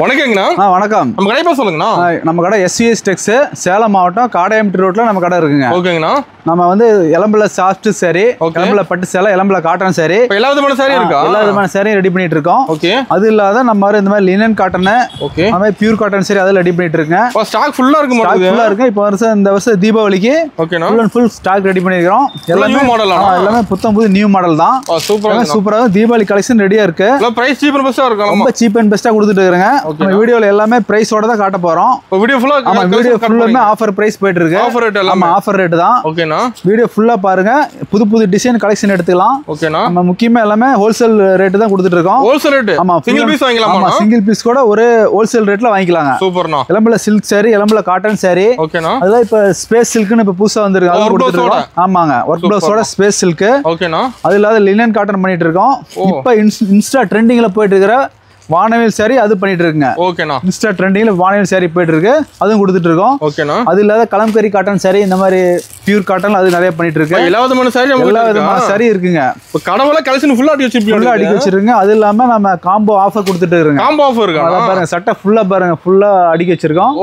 வணக்கங்கண்ணா. வணக்கம். நம்ம கடை பேர் சொல்லுங்கண்ணா. நம்ம கடை SVS டெக்ஸ், சேலம் மாவட்டம் காடையம்பட்டி ரோட்ல நம்ம கடை இருக்குங்க. ஓகேங்கண்ணா. நம்ம வந்து எலம்பல சாஃப்ட் சாரி, எலம்பல பட்டு சேலை, எலம்பல காட்டன் சாரி, எல்லா விதமான சாரி இருக்கா? எல்லா விதமான சாரி ரெடி பண்ணிட்டு இருக்கோம். ஓகே. அது இல்லாத நம்ம இந்த மாதிரி லினன் காட்டன், ஓகே, அந்த மாதிரி பியூர் காட்டன் சாரி அதெல்லாம் ரெடி பண்ணிட்டு இருக்கேன். ஸ்டாக் ஃபுல்லா இருக்கு. ஸ்டாக் ஃபுல்லா இருக்கு. இப்போ இந்த வருஷம் தீபாவளிக்கு ஓகேண்ணா full and full stock ready பண்ணிருக்கோம். எல்லாமே மாடலா? எல்லாமே புத்தம் புது நியூ மாடல் தான். சூப்பரா தீபாவளி கலெக்ஷன் ரெடியா இருக்கு. பிரைஸ் சீப் அண்ட் பெஸ்டா இருக்கு. ரொம்ப சீப் அண்ட் பெஸ்டா கொடுத்துட்டு இருக்காங்க. நம்ம வீடியோல எல்லாமே பிரைஸோட தான் காட்ட போறோம். வீடியோ ஃபுல்லா வீடியோ ஃபுல்லாமே ஆஃபர் பிரைஸ் போயிட்டு இருக்கு. ஆஃபர் ரேட் எல்லாம் ஆஃபர் ரேட் தான். ஓகேண்ணா. வீடியோ ஃபுல்லா பாருங்க. புது புது டிசைன் கலெக்ஷன் எடுத்துக்கலாம். ஓகேண்ணா. நம்ம முக்கியமா எல்லாமே ஹோல்சேல் ரேட் தான் கொடுத்துட்டு இருக்கோம். Wholesale rate. ஆமா, சிங்கிள் பீஸ் வாங்கிக்கலாமா? ஆமா, சிங்கிள் பீஸ் கூட ஒரு ஹோல்சேல் ரேட்ல வாங்கிக்கலாங்க. சூப்பர்ண்ணா. எலம்பல சில்க் சாரி, எலம்பல காட்டன் சாரி. ஓகேண்ணா. அதெல்லாம் இப்ப ஸ்பேஸ் சில்க்னு இப்ப புதுசா வந்திருக்கு. அது கொடுத்துட்டு இருக்கோம். ஆமாங்க, ஒர்க் ப்ளவுஸோட ஸ்பேஸ் சில்க். ஓகேண்ணா. அது இல்லாத லினன் காட்டன் பண்ணிட்டு இருக்கோம். இப்ப இன்ஸ்டா ட்ரெண்டிங்ல போயிட்டு இருக்கிற வானவில் சாரி அது பண்ணிட்டு இருக்குங்க. ஓகேண்ணா. இன்ஸ்டா ட்ரெண்டிங்ல வானவில் சாரி போயிட்டு இருக்கு. அதுவும் கொடுத்துட்டு இருக்கோம். ஓகேண்ணா. அது இல்லாத கலம்கரி காட்டன் சாரி, இந்த மாதிரி பியூர் காட்டன் அது நிறைய பண்ணிட்டு இருக்கு. எல்லா விதமான சாரி இருக்குங்க. இப்போ கடவுள கலெக்ஷன் ஃபுல்லா அடிக்க வச்சிருக்கீங்க. அது இல்லாம நம்ம காம்போ ஆஃபர் கொடுத்துட்டு இருக்கோம். காம்போ ஆஃபர் இருக்கு. அத பாருங்க, சட்டை ஃபுல்லா பாருங்க, ஃபுல்லா அடிக்க வச்சிருக்கோம்.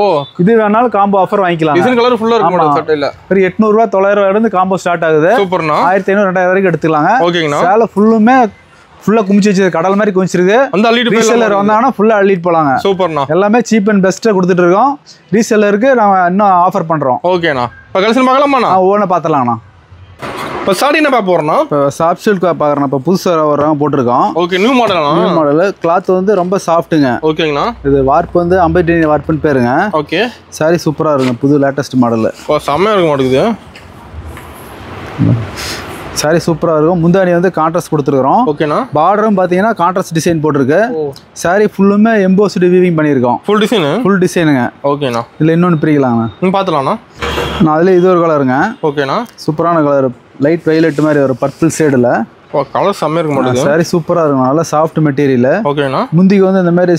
இது வேணாலும் காம்போ ஆஃபர் வாங்கிக்கலாம். டிசைன் கலர் ஃபுல்லா இருக்கு சட்டையில. ஒரு 800 ரூபாய் 900 ரூபாயில இருந்து காம்போ ஸ்டார்ட் ஆகுது. சூப்பர்ண்ணா. 1500 2000 வரைக்கும் எடுத்துக்கலாங்க. ஓகேங்கண்ணா. சேலை ஃபுல்லுமே ஃபுல்லா குமிச்சு வச்சது, கடல் மாதிரி குமிச்சிருக்கு. அந்த அள்ளிட்டு ரீசெல்லர் வந்தாங்கன்னா ஃபுல்லா அள்ளிட்டு போலாங்க. சூப்பர்ண்ணா. எல்லாமே சீப் அண்ட் பெஸ்ட்டா கொடுத்துட்டு இருக்கோம். ரீசெல்லருக்கு நாம இன்னும் ஆஃபர் பண்றோம். ஓகேண்ணா. இப்போ கலெக்ஷன் பார்க்கலாமாண்ணா? ஓன பார்த்தலாம்ண்ணா. இப்போ சாரி என்ன பார்க்க போறோம்னா, இப்போ சாஃப்ட் சில்க் பார்க்குறோம். இப்போ புதுசாக வர்றவங்க போட்டிருக்கோம். ஓகே, நியூ மாடலா? New model. கிளாத் வந்து ரொம்ப சாஃப்ட்டுங்க. ஓகேங்கண்ணா. இது வார்ப்பு வந்து அம்பைடரி வார்ப்புன்னு பேருங்க. ஓகே. சாரி சூப்பராக இருக்குங்க, புது லேட்டஸ்ட் மாடல். செம்மையாக இருக்க மாட்டேங்குது. சாரி சூப்பராக இருக்கும். முந்தானி வந்து கான்ட்ராஸ்ட் கொடுத்துருக்குறோம். ஓகேண்ணா. பார்டரும் பார்த்தீங்கன்னா கான்ட்ராஸ்ட் டிசைன் போட்டிருக்கு. சாரி ஃபுல்லுமே எம்போஸ்டு வீவிங் பண்ணியிருக்கோம். ஃபுல் டிசைனுங்க. ஓகேண்ணா. இதில் இன்னொன்று பிரிக்கலாங்கண்ணா. பார்த்துலாம்ண்ணா. நான் அதில் இது ஒரு கலருங்க. ஓகேண்ணா. சூப்பரான கலர், லைட் வைலட் மாதிரி ஒரு பர்பிள் ஷேடில். கலர் செம்மையாக இருக்க மாட்டேங்குது. சாரி சூப்பராக இருக்கும், நல்லா சாஃப்ட் மெட்டீரியல். ஓகேண்ணா. முந்திக்கு வந்து இந்த மாதிரி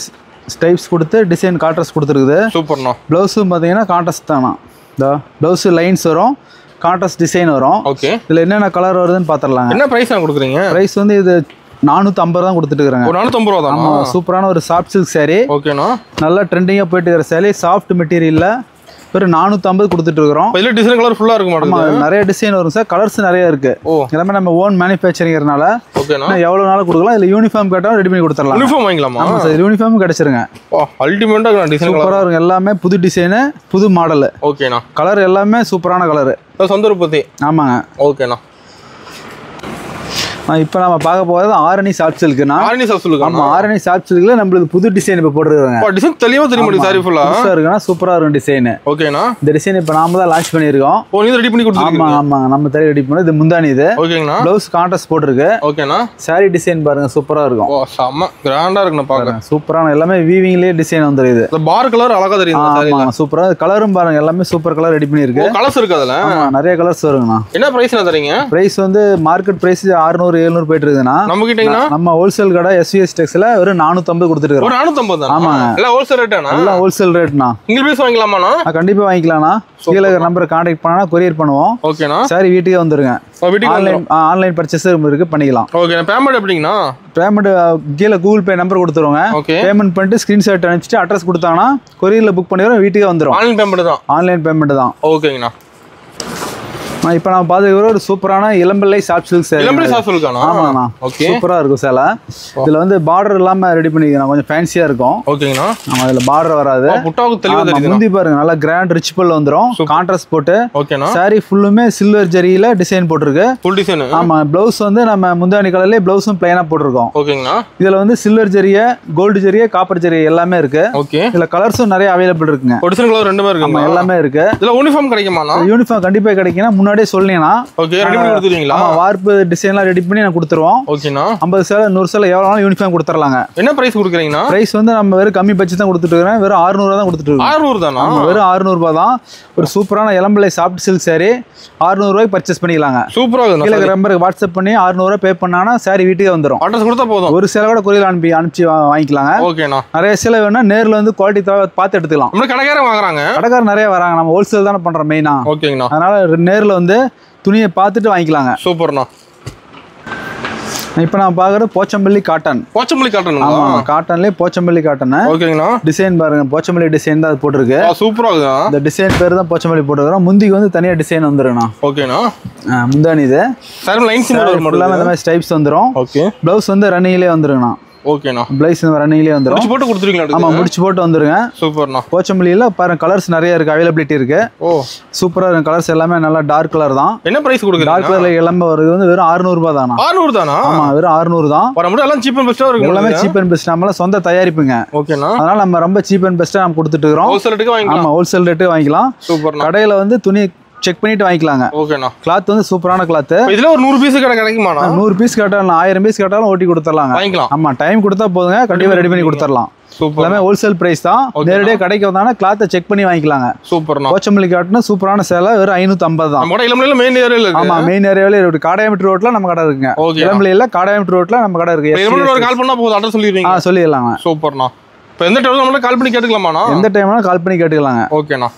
ஸ்டைப்ஸ் கொடுத்து டிசைன் கான்ட்ராஸ்ட் கொடுத்துருக்குது. சூப்பர்ண்ணா. ப்ளவுஸும் பார்த்தீங்கன்னா கான்ட்ராஸ்ட் தானா. ப்ளவுஸு லைன்ஸ் வரும், கான்ட்ராஸ்ட் டிசைன் வரும். ஓகே. இதில் என்னென்ன கலர் வருதுன்னு பார்த்துடலாங்க. என்ன ப்ரைஸ் நான் கொடுக்குறீங்க? ப்ரைஸ் வந்து இது 450 தான் கொடுத்துட்டு இருக்கிறாங்க. 450 ரூபா தான். ஆமாம், சூப்பரான ஒரு சாஃப்ட் சில்க் சாரி. ஓகேண்ணா. நல்லா ட்ரெண்டிங்காக போயிட்டு இருக்கிற சாரி, சாஃப்ட் மெட்டீரியலில் ஒரு 450 கொடுத்துட்டு இருக்கிறோம். இதில் டிசைன் கலர் ஃபுல்லாக இருக்க மாட்டேங்குது. நிறைய டிசைன் வரும் சார், கலர்ஸ் நிறைய இருக்கு. எல்லாமே நம்ம ஓன் மேனுஃபேக்சரிங்கிறனால ஓகேண்ணா எவ்வளோ நாள் கொடுக்கலாம். இல்லை யூனிஃபார்ம் கேட்டாலும் ரெடி பண்ணி கொடுத்துடலாம். யூனிஃபார்ம் வாங்கிக்கலாமா? ஆமாம் சார், யூனிஃபார்ம் கிடைச்சிருங்க. அல்டிமேட்டாக டிசைன் சூப்பராக இருக்கும். எல்லாமே புது டிசைனு, புது மாடல். ஓகேண்ணா. கலர் எல்லாமே சூப்பரான கலரு. சொந்த உற்பத்தி. ஆமாங்க. ஓகேண்ணா. இப்போ நம்ம பார்க்க போகிறது ஆரணி சாஃப்ட் சில்க்னா. Arani soft silk. ஆமாம், ஆரணி சாஃப்ட் சில்க்ல நம்மளுக்கு புது டிசைன் இப்போ போட்டுருக்காங்க. டிசைன் தெளிவாக தெரிய முடியும். சாரி ஃபுல்லாக புதுசாக இருக்குன்னா சூப்பராக இருக்கும் டிசைன். ஓகேண்ணா. இந்த டிசைன் இப்போ நாம தான் லான்ச் பண்ணியிருக்கோம். நீ ரெடி பண்ணி கொடுத்துருக்கீங்க? ஆமாம் ஆமாங்க, நம்ம தர ரெடி பண்ணி. இது முந்தானி. இது ஓகேங்கண்ணா. ப்ளவுஸ் கான்ட்ராஸ்ட் போட்டிருக்கு. ஓகேண்ணா. சாரி டிசைன் பாருங்க, சூப்பராக இருக்கும். செம்ம கிராண்டாக இருக்குண்ணா பார்க்க. சூப்பரான எல்லாமே வீவிங்லேயே டிசைன் வந்துருக்குது. இந்த பார் கலர் அழகாக தெரியும். ஆமாம், சூப்பராக கலரும் பாருங்க, எல்லாமே சூப்பர் கலர் ரெடி பண்ணியிருக்கு. கலர்ஸ் இருக்கு அதில். நிறைய கலர்ஸ் வருங்கண்ணா. என்ன ப்ரைஸ் தரீங்க? ப்ரைஸ் வந்து மார்க்கெட் ப்ரைஸ் 600 700 போயிட்டு இருக்குதுண்ணா. நம்ம கிட்டீங்கன்னா நம்ம ஹோல்சேல் கடை SVS டெக்ஸ்ல ஒரு 450 கொடுத்துட்டு இருக்கோம். 450 தான். ஆமாங்க, எல்லாம் ஹோல்சேல் ரேட்டானா? எல்லாம் ஹோல்சேல் ரேட்னா. சிங்கிள் பீஸ் வாங்கிக்கலாமாண்ணா? கண்டிப்பா வாங்கிக்கலாம்ண்ணா. கீழே நம்பரை கான்டாக்ட் பண்ணா கொரியர் பண்ணுவோம். ஓகேண்ணா. சாரி வீட்டுக்கே வந்துருங்க. ஆன்லைன் பர்ச்சேஸ் இருக்கு, பண்ணிக்கலாம். ஓகே. பேமெண்ட் எப்படிங்கண்ணா? பேமெண்ட் கீழே கூகுள் பே நம்பர் கொடுத்துருவோங்க. பேமெண்ட் பண்ணிட்டு ஸ்கிரீன்ஷாட் அனுப்பிச்சிட்டு அட்ரஸ் கொடுத்தாங்கன்னா கொரியர்ல புக் பண்ணிடுறோம், வீட்டுக்கே வந்துடும். ஆன்லைன் பேமெண்ட் தான். ஆன்லைன் பேமெண்ட் தான். ஓகேங்கண்ணா. இப்போ நான் பார்த்துக்கிற ஒரு சூப்பரான இளம்பிள்ளை சாஃப்ட் சில்க் சாரி. இளம்பிள்ளை சாஃப்ட் சில்கானா? ஆமாண்ணா. சூப்பராக இருக்கும் சேலை. இதில் வந்து பார்டர் இல்லாமல் ரெடி பண்ணிக்கலாம், கொஞ்சம் ஃபேன்சியாக இருக்கும். ஓகேங்கண்ணா. ஆமாம், இதில் பார்டர் வராது. புட்டாவுக்கு தெளிவாக தெரியுது. முந்தி பாருங்க, நல்லா கிராண்ட் ரிச் பல் வந்துடும், கான்ட்ராஸ்ட் போட்டு. ஓகேண்ணா. சாரி ஃபுல்லுமே சில்வர் ஜரியில் டிசைன் போட்டிருக்கு. Full design. ஆமாம், ப்ளவுஸ் வந்து நம்ம முந்தானி கலர்லேயே ப்ளவுஸும் பிளைனாக போட்டிருக்கோம். ஓகேங்கண்ணா. இதில் வந்து சில்வர் ஜரியை, கோல்டு ஜரியை, காப்பர் ஜரியை எல்லாமே இருக்கு. ஓகே. இதில் கலர்ஸும் நிறைய அவைலபிள் இருக்குங்க. டிசைன் கலர் ரெண்டுமே இருக்கு. எல்லாமே இருக்கு. இதில் யூனிஃபார்ம் கிடைக்குமாண்ணா? யூனிஃபார்ம் கண்டிப்பாக கிடைக்குன்னா முன்னாடியே சொல்லிங்கன்னா ஓகே ரெடி பண்ணி கொடுத்துருவீங்களா? வார்ப்பு டிசைன்லாம் ரெடி பண்ணி நான் கொடுத்துருவோம். ஓகேண்ணா. 50 சேலை 100 சேலை எவ்வளோ யூனிஃபார்ம் கொடுத்துடலாங்க. என்ன பிரைஸ் கொடுக்குறீங்கண்ணா? பிரைஸ் வந்து நம்ம வெறும் கம்மி பட்ஜெட் தான் கொடுத்துட்டு இருக்கேன். வெறும் 600 தான் கொடுத்துட்டு இருக்கோம். 600 தானா? வெறும் 600 ரூபாய் தான். ஒரு சூப்பரான இளம்பிள்ளை சாஃப்ட் சில்க் சாரி 600 ரூபாய்க்கு பர்ச்சேஸ் பண்ணிக்கலாங்க. சூப்பராக இருக்கு. கீழே நம்பருக்கு வாட்ஸ்அப் பண்ணி 600 ரூபாய் பே பண்ணானா சாரி வீட்டுக்கே வந்துடும். அட்ரஸ் கொடுத்தா போதும். ஒரு சேலை கூட கொரியர் அனுப்பிச்சு வாங்கிக்கலாங்க. ஓகேண்ணா. நிறைய சேலை வேணா நேரில் வந்து குவாலிட்டி பார்த்து எடுத்துக்கலாம். நம்ம கடைக்காரங்க வாங்குறாங்க. கடைக்காரர் நிறைய வராங்க, நம்ம ஹோல்சேல் தானே பண்றோம் மெயினா. ஓகேங்கண்ணா. அதனால நேரில் வந்து துணியை பார்த்துட்டு வாங்கிக்கலாங்க. சூப்பர்ண்ணா. இப்போ நான் பார்க்குறது போச்சம்பள்ளி காட்டன். போச்சம்பள்ளி காட்டன். ஆமாம், காட்டன்லேயே போச்சம்பள்ளி காட்டன். ஓகேங்கண்ணா. டிசைன் பாருங்க, போச்சம்பள்ளி டிசைன் தான் அது போட்டிருக்கு. சூப்பராக இருக்குண்ணா. இந்த டிசைன் பேர் தான் போச்சம்பள்ளி போட்டுருக்கோம். முந்திக்கு வந்து தனியாக டிசைன் வந்துருங்கண்ணா. ஓகேண்ணா. முந்தானி இது லைன்ஸ் ஃபுல்லாக இந்த மாதிரி ஸ்டைப்ஸ் வந்துடும். ஓகே. ப்ளவுஸ் வந்து ரன்னிங்லேயே வந்துருங்கண்ணா. ஓகேண்ணா. ப்ளவுஸ் ரன்னிங்லேயே வந்துடும். முடிச்சு போட்டு கொடுத்துருவீங்களா? ஆமாம், முடிச்சு போட்டு வந்துருங்க. சூப்பர்ண்ணா. போச்சம்பள்ளியில் பாருங்க கலர்ஸ் நிறைய இருக்குது, அவைலபிலிட்டி இருக்குது. ஓ சூப்பராக இருக்கும். கலர்ஸ் எல்லாமே நல்லா டார்க் கலர் தான். என்ன ப்ரைஸ் கொடுக்குறீங்க? டார்க் கலரில் எல்லாமே வருது வந்து வெறும் 600 ரூபாய் தானா? 600 தானா? ஆமாம், வெறும் 600 தான். எல்லாம் சீப் அண்ட் பெஸ்ட்டாக இருக்கும். எல்லாமே சீப் அண்ட் பெஸ்ட். நம்மளாம் சொந்த தயாரிப்புங்க. ஓகேண்ணா. அதனால நம்ம ரொம்ப சீப் அண்ட் பெஸ்ட்டாக நம்ம கொடுத்துட்டு இருக்கிறோம். ஹோல்சேல் ரேட்டுக்கு வாங்கிக்கலாம். ஆமாம், ஹோல்சேல் ரேட்டு வாங்கிக்கலாம். சூப்பர்ண்ணா. கடையில் வந்து துணி செக் பண்ணிட்டு வாங்கிக்கலாங்க. ஓகேண்ணா. கிளாத் வந்து சூப்பரான கிளாத். இதுல ஒரு 100 பீஸ் கிடைக்குமாண்ணா? 100 பீஸ் கேட்டாலும் 1000 பீஸ் கேட்டாலும் ஓட்டி கொடுத்துடலாங்க. வாங்கிக்கலாம். ஆமா, டைம் கொடுத்தா போதுங்க, கண்டிப்பா ரெடி பண்ணி கொடுத்துடலாம். சூப்பர். எல்லாமே ஹோல்சேல் பிரைஸ் தான். நேரடியாக கடைக்கு வந்தாங்கன்னா கிளாத்தை செக் பண்ணி வாங்கிக்கலாங்க. சூப்பர்ண்ணா. போச்சம்பள்ளி காட்டுன்னு சூப்பரான சேலை வெறும் 550 தான். மெயின் ஏரியாவில் இருக்கு. ஆமா, மெயின் ஏரியாவிலே இருக்கு. காடையாமட்டு ரோட்ல நம்ம கடை இருக்குங்க. இளம்பிள்ளையில காடையாமட்டு ரோட்ல நம்ம கடை இருக்கு. ஒரு கால் பண்ணா போதும், அட்ரஸ் சொல்லிடுவீங்க? சொல்லிடலாங்க. சூப்பர்ண்ணா. இப்போ எந்த டைம்ல நம்மள கால் பண்ணி கேட்டுக்கலாமாண்ணா? எந்த டைம்னாலும் கால் பண்ணி கேட்டுக்கலாங்க. ஓகேண்ணா.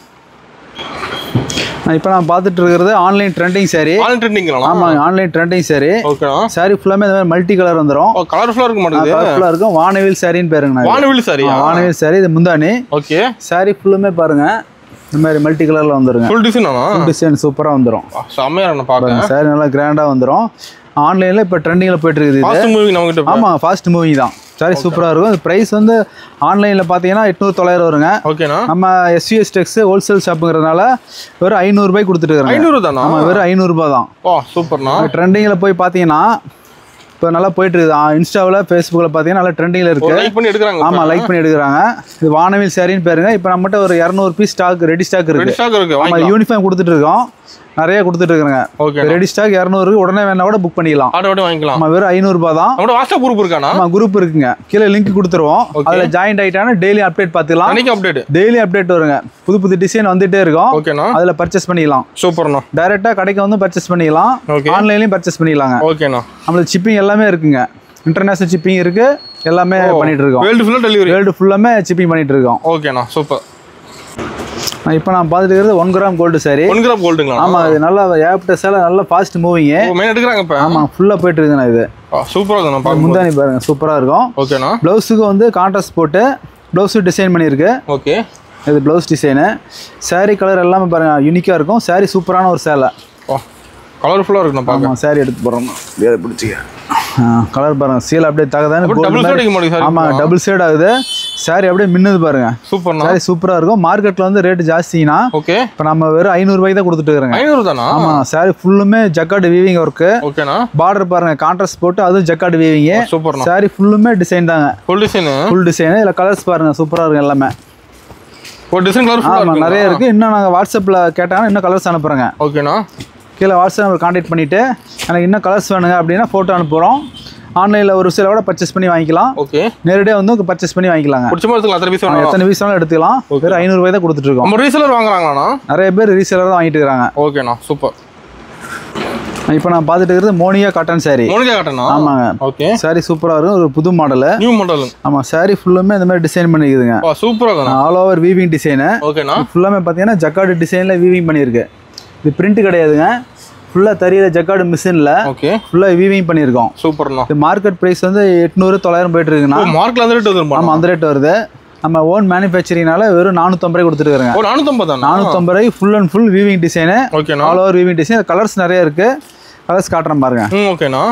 இப்போ நான் பார்த்துட்டு இருக்கிறது ஆன்லைன் ட்ரெண்டிங் சாரி. ஆன்லைன் ட்ரெண்டிங்களா? ஆமா, ஆன்லைன் ட்ரெண்டிங் சாரி. ஓகேண்ணா. சாரி ஃபுல்லாமே இந்த மாதிரி மல்டி கலர் வந்துரும். கலர்ஃபுல்லா இருக்க மாட்டேங்குது. கலர்ஃபுல்லா இருக்கும். வானவில் சாரின்னு பேருங்க. வானவில் சாரி. வானவில் சாரி. இது முந்தானி. ஓகே. சாரி ஃபுல்லுமே பாருங்க இந்த மாதிரி மல்டி கலர்ல வந்துருங்க. ஃபுல் டிசைனாண்ணா? ஃபுல் டிசைன் சூப்பரா வந்துரும். செமையா இருக்கு பாருங்க. சாரி நல்லா கிராண்டா வந்துரும். ஆன்லைன்ல இப்போ ட்ரெண்டிங்ல போயிட்டு இருக்குது. ஃபாஸ்ட் மூவிங் நம்ம கிட்ட. ஆமா, ஃபாஸ்ட் மூவிங் தான். சாரி சூப்பரா இருக்கும். இந்த பிரைஸ் வந்து ஆன்லைன்ல பாத்தீங்கன்னா 800-900 வருங்க. ஓகேண்ணா. நம்ம SVS டெக்ஸ் ஹோல்சேல் ஷாப்புங்கிறதுனால வெறும் 500 ரூபாய் கொடுத்துட்டு இருக்காங்க. 500 தானா? ஆமா, வெறும் 500 ரூபாய் தான். ஓ சூப்பர்ண்ணா. ட்ரெண்டிங்ல போய் பாத்தீங்கன்னா இப்போ நல்லா போயிட்டு இருக்குது. இன்ஸ்டாவில் ஃபேஸ்புக்கில் பார்த்தீங்கன்னா நல்லா ட்ரெண்டிங்கில் இருக்குது. லைக் பண்ணி எடுக்கிறாங்க. ஆமாம், லைக் பண்ணி எடுக்கிறாங்க. இது வானவில் சாரின்னு பேருங்க. இப்போ நம்மகிட்ட ஒரு 200 பீஸ் ஸ்டாக் ரெடி ஸ்டாக் இருக்குது. நம்ம யூனிஃபார்ம் கொடுத்துட்டு இருக்கோம், நிறைய கொடுத்துட்டு இருக்கிறாங்க. ஓகே. ரெடி ஸ்டாக் 200 உடனே வேணா கூட புக் பண்ணிக்கலாம். ஆர்டர் வாங்கிக்கலாம். நம்ம வெறும் 500 ரூபாய் தான். நம்ம வாட்ஸ்அப் குரூப் இருக்கானா? ஆமா, குரூப் இருக்குங்க. கீழே லிங்க் கொடுத்துருவோம். அதுல ஜாயின் ஆயிட்டானா டெய்லி அப்டேட் பார்த்துக்கலாம். அன்னைக்கு அப்டேட், டெய்லி அப்டேட் வருங்க. புது புது டிசைன் வந்துட்டே இருக்கும். ஓகேனா? அதுல பர்ச்சேஸ் பண்ணிக்கலாம். சூப்பர்ண்ணா. டைரக்டா கடைக்கு வந்து பர்ச்சேஸ் பண்ணிக்கலாம். ஆன்லைன்லயும் பர்ச்சேஸ் பண்ணிக்கலாங்க. ஓகேண்ணா. நம்மளுக்கு ஷிப்பிங் எல்லாமே இருக்குங்க. இன்டர்நேஷனல் ஷிப்பிங் இருக்கு. எல்லாமே பண்ணிட்டு இருக்கோம். வேர்ல்டு ஃபுல்லா டெலிவரி. வேர்ல்டு ஃபுல்லாமே ஷிப்பிங் பண்ணிட்டு இருக்கோம். ஓகேண்ணா, சூப்பர். இப்போ நான் பார்த்துட்டு இருக்கிறது 1 கிராம் கோல்டு சாரி. 1 கிராம் கோல்டுங்களா? ஆமா, இது நல்லா ஏப்ட சேலை, நல்லா ஃபாஸ்ட் மூவிங். மெயின் எடுக்கறாங்க இப்ப. ஆமா, ஃபுல்லா போயிட்டு இருக்குண்ணா. இது சூப்பரா இருக்கு. நான் முந்தானி பாருங்க, சூப்பரா இருக்கும். ஓகேண்ணா. ப்ளவுஸுக்கு வந்து கான்ட்ராஸ்ட் போட்டு ப்ளவுஸ் டிசைன் பண்ணியிருக்கு. ஓகே. இது ப்ளவுஸ் டிசைனு. சாரி கலர் எல்லாமே பாருங்க யூனிக்கா இருக்கும். சாரி சூப்பரான ஒரு சேலை. கலர்ஃபுல்லா இருக்கு. நான் பாருங்க சாரி எடுத்து போறோம். வேற பிடிச்சிக்க. கலர் பாருங்க, சீல் அப்படியே தகதானே. ஆமா, டபுள் ஷேட் ஆகுது. சாரி அப்படியே மின்னுது பாருங்க. சூப்பர். சாரி சூப்பரா இருக்கும். மார்க்கெட்ல வந்து ரேட் ஜாஸ்தினா, ஓகே, இப்போ நம்ம வெறும் 500 ரூபாய் தான் கொடுத்துட்டு இருக்கோம். 500 தானா? ஆமா. சாரி ஃபுல்லுமே ஜக்கார்டு வீவிங் ஒர்க். ஓகேனா? பார்டர் பாருங்க கான்ட்ராஸ்ட் போட்டு, அதுவும் ஜக்கார்டு வீவிங். சூப்பர். சாரி ஃபுல்லுமே டிசைன் தாங்க. Full design. Full design. இல்ல கலர்ஸ் பாருங்க சூப்பரா இருக்கு எல்லாமே. ஒரு டிசைன் கலர் ஃபுல்லா இருக்கு. நிறைய இருக்கு. இன்னும் நாங்க வாட்ஸ்அப்ல கேட்டாங்கன்னா இன்னும் கலர்ஸ் அனுப்புறேங்க. ஓகேனா? கீழே வாட்ஸ்அப் கான்டாக்ட் பண்ணிவிட்டு எனக்கு இன்னும் கலர்ஸ் வேணுங்க அப்படின்னா ஃபோட்டோ அனுப்புகிறோம். ஆன்லைனில் ஒரு சில கூட பர்ச்சேஸ் பண்ணி வாங்கிக்கலாம். ஓகே. நேரடியாக வந்து பர்ச்சேஸ் பண்ணி வாங்கிக்கலாங்க. எத்தனை பீஸ் வேணாலும் எடுத்துக்கலாம். வெறும் 500 ரூபாய் தான் கொடுத்துட்டு இருக்கோம். நம்ம ரீசேலர் வாங்குறாங்கண்ணா? நிறைய பேர் ரீசேலர் தான் வாங்கிட்டு இருக்காங்க. ஓகேண்ணா, சூப்பர். இப்போ நான் பார்த்துட்டு இருக்கிறது மோனியா காட்டன் சாரி. மோனியா காட்டனா? ஆமாங்க. ஓகே. சாரி சூப்பராக இருக்கும். ஒரு புது மாடல். New model. ஆமாம், சாரி ஃபுல்லுமே இந்த மாதிரி டிசைன் பண்ணிக்குதுங்க. சூப்பராக இருக்கும். All over weaving design. ஓகேண்ணா. ஃபுல்லாமே பார்த்தீங்கன்னா ஜக்கார்டு டிசைனில் வீவிங் பண்ணியிருக்கு. இது பிரிண்ட் கிடையாதுங்க. ஃபுல்லாக தறியில ஜக்கார்டு மிஷினில். ஓகே. ஃபுல்லாக வீவிங் பண்ணியிருக்கோம். சூப்பர்ண்ணா. இது மார்க்கெட் ப்ரைஸ் வந்து 800-900 போயிட்டு இருக்குண்ணா. மார்க்கெட் அந்த ரேட் வருது. ஆமாம், அந்த ரேட் வருது. நம்ம ஓன் மேனுஃபேக்சரிங்னால வெறும் 450 ரூபாய் கொடுத்துட்டு இருக்காங்க. 450 ரூபாய் full and full weaving design. Okay. All over weaving design. Colours நிறைய இருக்கு. கலர்ஸ் காட்டுறேன் பாருங்க. ஓகேண்ணா.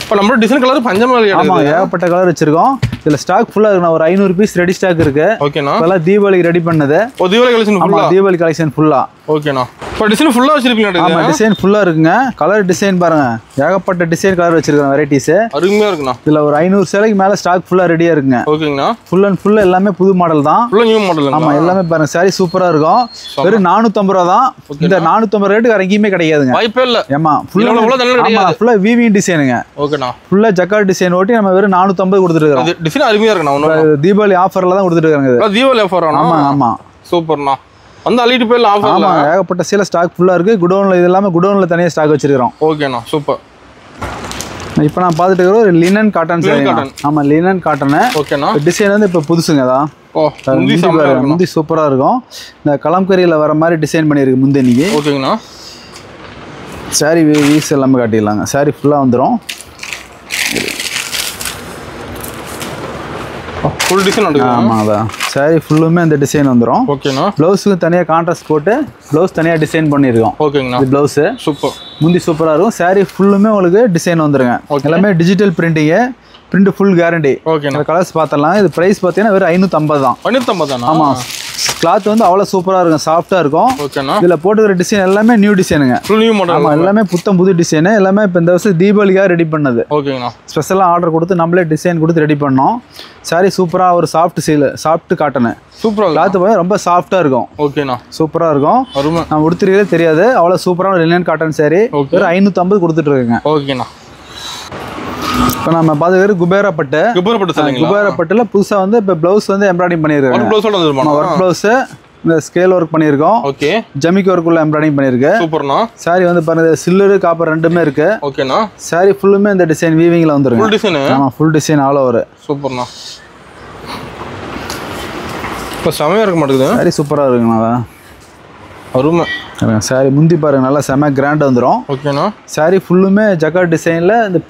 இப்போ நம்ம டிசைன் கலர் பஞ்சமாலி. ஆமாம், ஏகப்பட்ட கலர் வச்சிருக்கோம். இதில் ஸ்டாக் ஃபுல்லாக இருக்குண்ணா. ஒரு 500 பீஸ் ரெடி ஸ்டாக் இருக்கு. ஓகேண்ணா. இதெல்லாம் தீபாவளிக்கு ரெடி பண்ணது. தீபாவளி கலெக்ஷன் ஃபுல்லா. தீபாவளி கலெக்ஷன் ஃபுல்லா. ஓகேண்ணா. இப்போ டிசைன் ஃபுல்லா வச்சிருக்கீங்க. ஆமா, டிசைன் ஃபுல்லா இருக்குங்க. கலர் டிசைன் பாருங்க, ஏகப்பட்ட டிசைன் கலர் வச்சிருக்கோம். வெரைட்டிஸ் அருமையா இருக்குண்ணா. இதுல ஒரு 500 சேலைக்கு மேல ஸ்டாக் ஃபுல்லா ரெடியா இருக்குங்க. ஓகேங்கண்ணா. ஃபுல் அண்ட் ஃபுல் எல்லாமே புது மாடல் தான். ஃபுல்லா நியூ மாடல். ஆமா, எல்லாமே பாருங்க. சாரி சூப்பரா இருக்கும். வெறும் 450 ரூபா தான். இந்த 450 ரேட்டுக்கு வேற எங்கேயுமே கிடையாதுங்க. வாய்ப்பே இல்ல. ஆமா, ஃபுல்லா வீவிங் டிசைனுங்க. ஓகேண்ணா. ஃபுல்லா ஜக்கார்ட் டிசைன் ஓட்டி நம்ம வெறும் 450 கொடுத்துட்டு இருக்கோம். டிசைன் அருமையா இருக்குண்ணா. தீபாவளி ஆஃபர்ல தான் கொடுத்துட்டு இருக்காங்க. தீபாவளி ஆஃபர். ஆமா ஆமா, சூப்பர்ண்ணா. அந்த அலிட்டு பேர்ல ஆஃபர். ஆமா, ஏகப்பட்ட சேல ஸ்டாக் ஃபுல்லா இருக்கு. குடோன்ல இது எல்லாமே குடோன்ல தனியா ஸ்டாக் வச்சிருக்கோம். ஓகேண்ணா, சூப்பர். இப்போ நான் பார்த்துட்டு இருக்கிற ஒரு லினன் காட்டன் சாரி. ஆமா, லினன் காட்டன். ஓகேண்ணா. டிசைன் வந்து இப்போ புதுசுங்க தான். முந்தி சூப்பரா இருக்கும். இந்த கலம்கரியில வர மாதிரி டிசைன் பண்ணிருக்கு முந்தினிக்கு. ஓகேங்கண்ணா. சாரி வீஸ் எல்லாமே காட்டிடலாங்க. சாரி ஃபுல்லா வந்துடும். ஃபுல் டிசைன் வந்து ஆமாம் அதான் சாரி ஃபுல்லுமே இந்த டிசைன் வந்துடும். ஓகேண்ணா. ப்ளவுஸுக்கு தனியாக கான்ட்ராஸ்ட் போட்டு ப்ளவுஸ் தனியாக டிசைன் பண்ணியிருக்கோம். ஓகேங்கண்ணா. இது ப்ளவுஸு சூப்பர். முந்தி சூப்பராக இருக்கும். சாரி ஃபுல்லுமே உங்களுக்கு டிசைன் வந்துருங்க. எல்லாமே digital printing, print full guarantee. ஓகேண்ணா. கலர்ஸ் பார்த்தலாம். இது ப்ரைஸ் பார்த்தீங்கன்னா வெறும் 550 தான். 550 தானா? ஆமாம். கிளாத் வந்து அவ்வளோ சூப்பராக இருக்கும், சாஃப்டாக இருக்கும். ஓகேண்ணா. இதில் போட்டுக்கிற டிசைன் எல்லாமே நியூ டிசைனுங்க. Full new model. ஆமாம், எல்லாமே புத்தம் புது டிசைனு. எல்லாமே இப்போ இந்த வருஷம் தீபாவளிக்காக ரெடி பண்ணது. ஓகேங்கண்ணா. ஸ்பெஷலாக ஆர்டர் கொடுத்து நம்மளே டிசைன் கொடுத்து ரெடி பண்ணோம். சாரி சூப்பராக ஒரு சாஃப்ட் காட்டனு. சூப்பராக கிளாத் போய் ரொம்ப சாஃப்டாக இருக்கும். ஓகேண்ணா. சூப்பராக இருக்கும். நான் உடுத்துறதே தெரியாது, அவ்வளோ சூப்பரான லினன் காட்டன் சாரி. வெறும் 550 கொடுத்துட்டு இருக்குங்க. ஓகேண்ணா. இப்போ நம்ம பார்த்துக்கிற குபேரா பட்டு. குபேரா பட்டுல புதுசாக வந்து இப்போ ப்ளவுஸ் வந்து எம்ப்ராய்டிங் பண்ணியிருக்காங்க. ஒர்க் ப்ளவுஸு இந்த ஸ்கேல் ஒர்க் பண்ணியிருக்கோம். ஓகே. ஜமிக் ஒர்க் உள்ள எம்ப்ராய்டிங் பண்ணியிருக்கு. சூப்பர்ண்ணா. சாரி வந்து பாருங்க, சில்லரு காப்பர் ரெண்டுமே இருக்கு. ஓகேண்ணா. சாரி ஃபுல்லுமே இந்த டிசைன் வீவிங்ல வந்துருங்க. Full design. ஆமாம், ஃபுல் டிசைன் ஆல் ஓவர். சூப்பர்ண்ணா. இப்போ செமையாக இருக்க மாட்டேங்குது. சாரி சூப்பராக இருக்குங்கண்ணா. அருமை. சாரி முந்தி பாருங்க, நல்லா செம கிராண்ட் வந்துடும். ஓகேண்ணா. சாரி ஃபுல்லுமே ஜக்கார்ட் டிசைனில் இந்த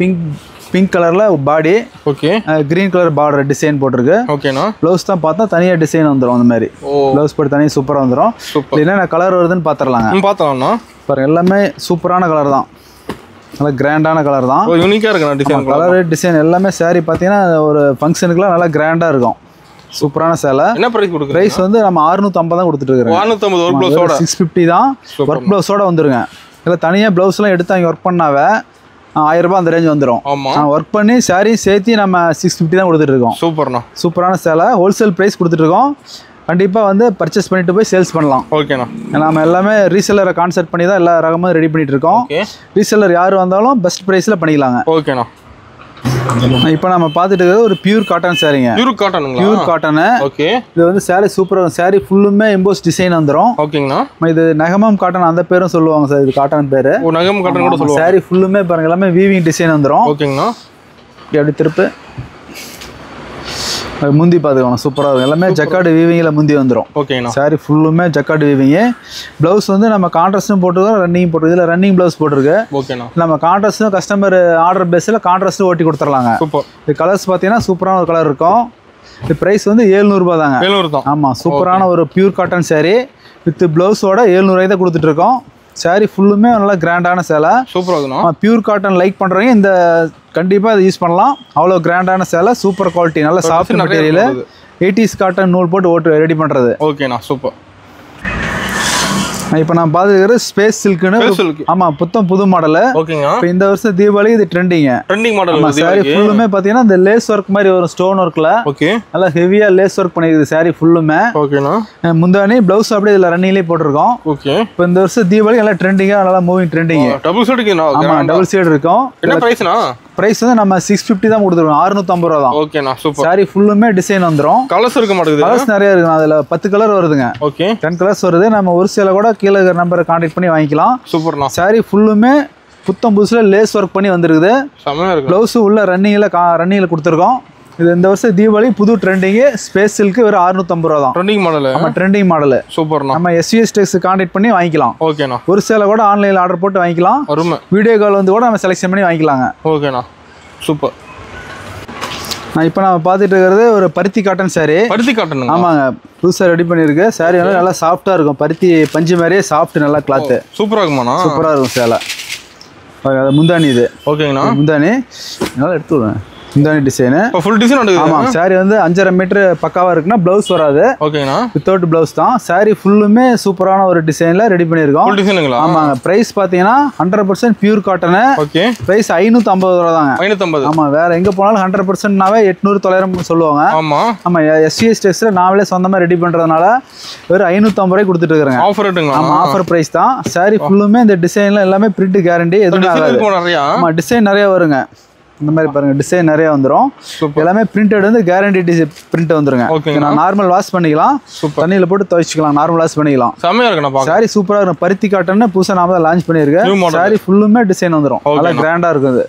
பிங்க் கலரில் body. Okay. Green colour border design போட்டிருக்கு. ஓகேண்ணா. ப்ளவுஸ் தான் பார்த்தா தனியாக டிசைன் வந்துடும். அந்த மாதிரி ப்ளவுஸ் போட்டு தனியாக சூப்பராக வந்துடும். என்னென்ன கலர் வருதுன்னு பார்த்துடலாங்க. பார்த்துலாம்ண்ணா. பாருங்க, எல்லாமே சூப்பரான கலர் தான், நல்லா கிராண்டான கலர் தான். யூனிக்காக இருக்குண்ணா டிசைன். கலர் டிசைன் எல்லாமே சாரி பார்த்தீங்கன்னா ஒரு ஃபங்க்ஷனுக்குலாம் நல்லா கிராண்டாக இருக்கும். சூப்பரான சேலை. என்ன பிரைஸ் கொடுக்குறீங்க? பிரைஸ் வந்து நம்ம 650 தான் கொடுத்துட்டு இருக்கோம். 650 ஒர்க் ப்ளவுஸோட 650 தான். ஒர்க் ப்ளவுஸோட வந்துருங்க. இல்லை தனியாக ப்ளவுஸ்லாம் எடுத்து அங்கே ஒர்க் பண்ணாவே 1000 ரூபாய் அந்த ரேஞ்ச் வந்துடும். ஆமாம். ஒர்க் பண்ணி சாரி சேர்த்து நம்ம 650 தான் கொடுத்துட்டு இருக்கோம். சூப்பர்ண்ணா. சூப்பரான சேலை, ஹோல்சேல் ப்ரைஸ் கொடுத்துட்டு இருக்கோம். கண்டிப்பாக வந்து பர்ச்சேஸ் பண்ணிட்டு போய் சேல்ஸ் பண்ணலாம். ஓகேண்ணா. நம்ம எல்லாமே ரீசெல்லரை கான்செப்ட் பண்ணி தான் எல்லா ரகமும் ரெடி பண்ணிட்டு இருக்கோம். ரீசெல்லர் யார் வந்தாலும் பெஸ்ட் ப்ரைஸில் பண்ணிக்கலாங்க. ஓகேண்ணா. இப்போ நம்ம பார்த்துட்டு இருக்கிறது ஒரு பியூர் காட்டன் சாரிங்க. பியூர் காட்டனுங்களா? Pure cotton. ஓகே. இது வந்து சாரி சூப்பராக, சாரி ஃபுல்லுமே எம்போஸ் டிசைன் வந்துடும். ஓகேங்கண்ணா. இது நகமம் காட்டன் அந்த பேரும் சொல்லுவாங்க சார். இது காட்டன் பேர். நகமம் காட்டன் கூட சொல்லுவாங்க. சாரி ஃபுல்லுமே பாருங்க, எல்லாமே வீவிங் டிசைன் வந்துடும். ஓகேங்கண்ணா. அப்படி திருப்பு முந்தி பார்த்துக்கணும், சூப்பராக இருக்கும். எல்லாமே ஜக்கார்டு வீவிங்கில் முந்தி வந்துடும். ஓகேண்ணா. சாரி ஃபுல்லுமே ஜக்கார்டு வீவிங்கு. ப்ளவுஸ் வந்து நம்ம கான்ட்ராஸ்ட்டும் போட்டுருக்கோம், ரன்னிங் போட்டுருக்கு. இதில் ரன்னிங் ப்ளவுஸ் போட்டிருக்கு. ஓகேண்ணா. நம்ம கான்ட்ராஸ்ட்டும் கஸ்டமர் ஆர்டர் பேஸில் கான்ட்ராஸ்ட்டும் ஓட்டி கொடுத்துர்லாங்க. சூப்பர். இது கலர்ஸ் பார்த்தீங்கன்னா சூப்பரான ஒரு கலர் இருக்கும். இது ப்ரைஸ் வந்து 700 ரூபாய் தாங்க. 700 தான். ஆமாம், சூப்பரான ஒரு பியூர் காட்டன் சாரி வித் ப்ளவுஸோட 700 தான் கொடுத்துட்ருக்கோம். சாரி ஃபுல்லுமே நல்லா கிராண்டான சேலை. சூப்பராக இருக்குண்ணா. பியூர் காட்டன் லைக் பண்ணுறவங்க இந்த கண்டிப்பாக இதை யூஸ் பண்ணலாம். அவ்வளோ கிராண்டான சேலை, சூப்பர் குவாலிட்டி, நல்ல சாஃப்ட் மெட்டீரியல். 80s காட்டன் நூல் போட்டு ரெடி பண்ணுறது. ஓகேண்ணா. சூப்பர். இப்போ நான் பார்த்துக்கிற ஸ்பேஸ் சில்க்னு. ஆமாம், புது மாடலு. ஓகேங்க. இப்போ இந்த வருஷம் தீபாவளி இது ட்ரெண்டிங் மாடல். சாரி ஃபுல்லுமே பார்த்தீங்கன்னா இந்த லேஸ் ஒர்க் மாதிரி வரும், ஸ்டோன் ஒர்க்கில். ஓகே. நல்லா ஹெவியாக லேஸ் ஒர்க் பண்ணிஇருக்குது சாரி ஃபுல்லுமே. ஓகேண்ணா. முந்தானி ப்ளவுஸ் அப்படியே இதில் ரன்னிங்லேயே போட்டிருக்கோம். ஓகே. இப்போ இந்த வருஷம் தீபாவளி நல்லா ட்ரெண்டிங்காக, நல்லா மூவிங் ட்ரெண்டிங். Double side. ஆமாம், டபுள் சைடு இருக்கும். என்ன பிரைஸ்னா? பிரைஸ் வந்து நம்ம 650 தான் கொடுத்துருக்கோம். 650 ரூபா தான். ஓகேண்ணா. சூப்பர். சாரி ஃபுல்லுமே டிசைன் வந்துடும். கலர்ஸ் இருக்க மாட்டேங்குது. கலர்ஸ் நிறைய இருக்கு. அதில் 10 கலர் வருதுங்க. ஓகே. 10 கலர்ஸ் வருது. நம்ம ஒரு சில கூட கீழே இருக்கிற நம்பரை கான்டாக்ட் பண்ணி வாங்கிக்கலாம். சூப்பர்ண்ணா. சாரி ஃபுல்லுமே புத்தம் புதுசில் லேஸ் ஒர்க் பண்ணி வந்துருக்குது. செமையாக இருக்கு. ப்ளவுஸு உள்ள ரன்னிங்கில் கொடுத்துருக்கோம். இது இந்த வருஷம் தீபாவளி புது ட்ரெண்டிங்கு. ஸ்பேஸ் சில்க்கு வெறும் 650 ரூபா தான். Trending model. ஆமாம், ட்ரெண்டிங் மாடல். சூப்பர்ண்ணா. நம்ம SVS டெக்ஸ் கான்டாக்ட் பண்ணி வாங்கிக்கலாம். ஓகேண்ணா. ஒரு சில கூட ஆன்லைனில் ஆர்டர் போட்டு வாங்கிக்கலாம். அருமை. வீடியோ கால் வந்து கூட நம்ம செலெக்ஷன் பண்ணி வாங்கிக்கலாங்க. ஓகேண்ணா. சூப்பர். இப்போ நம்ம பார்த்துட்டு இருக்கிறது ஒரு பருத்தி காட்டன் சாரி. பருத்தி காட்டன். ஆமாங்க, புதுசாக ரெடி பண்ணியிருக்கு. சாரி வந்து நல்லா சாஃப்டாக இருக்கும். பருத்தி பஞ்சு மாதிரியே சாஃப்ட், நல்லா கிளாத்து. சூப்பராக இருக்குமாண்ணா? சூப்பராக இருக்கும் சேலை. அது முந்தானி. இது ஓகேங்கண்ணா. முந்தானி நல்லா எடுத்து விடுவேன். முந்தானி டிசைனு ஃபுல் டிசைன் வந்து. ஆமாம், சாரி வந்து 5.5 மீட்டர் பக்காவாக இருக்குன்னா ப்ளவுஸ் வராது. ஓகேண்ணா. வித்தவுட் ப்ளவுஸ் தான். சாரி ஃபுல்லுமே சூப்பரான ஒரு டிசைனில் ரெடி பண்ணியிருக்கோம். ஃபுல் டிசைனுங்களா? ஆமாங்க. ப்ரைஸ் பார்த்தீங்கன்னா 100% பியூர் காட்டனு. ஓகே. ப்ரைஸ் 550 ரூபா தாங்க. 550. ஆமாம், வேறு எங்கே போனாலும் 100%னாவே 800 900 சொல்லுவாங்க. ஆமாம். ஆமாம், SVS டெக்ஸில் நாங்களே சொந்தமாக ரெடி பண்ணுறதுனால வெறும் 550 ரூபாய் கொடுத்துட்டு இருக்கிறேங்க. ஆஃபர் ரேட்டுங்களா? ஆமாம், ஆஃபர் ப்ரைஸ் தான். சாரி ஃபுல்லுமே இந்த டிசைனில் எல்லாமே பிரிண்ட் கேரண்டி, எதுவுமே ஆகாது. ஆமாம், டிசைன் நிறையா வருங்க. இந்த மாதிரி பாருங்க, டிசைன் நிறைய வந்துடும். எல்லாமே பிரிண்டட் வந்து கேரண்டி பிரிண்ட் வந்துருங்க. நான் நார்மல் வாஷ் பண்ணிக்கலாம், தண்ணியில் போட்டு துவைச்சிக்கலாம், நார்மல் வாஷ் பண்ணிக்கலாம். செமையா இருக்கு. சாரி சூப்பராக இருக்கும். பருத்தி காட்டன்னு புதுசாக நாம தான் லான்ச் பண்ணியிருக்கேன். சாரி ஃபுல்லுமே டிசைன் வந்துடும். நல்லா கிராண்டாக இருக்குது.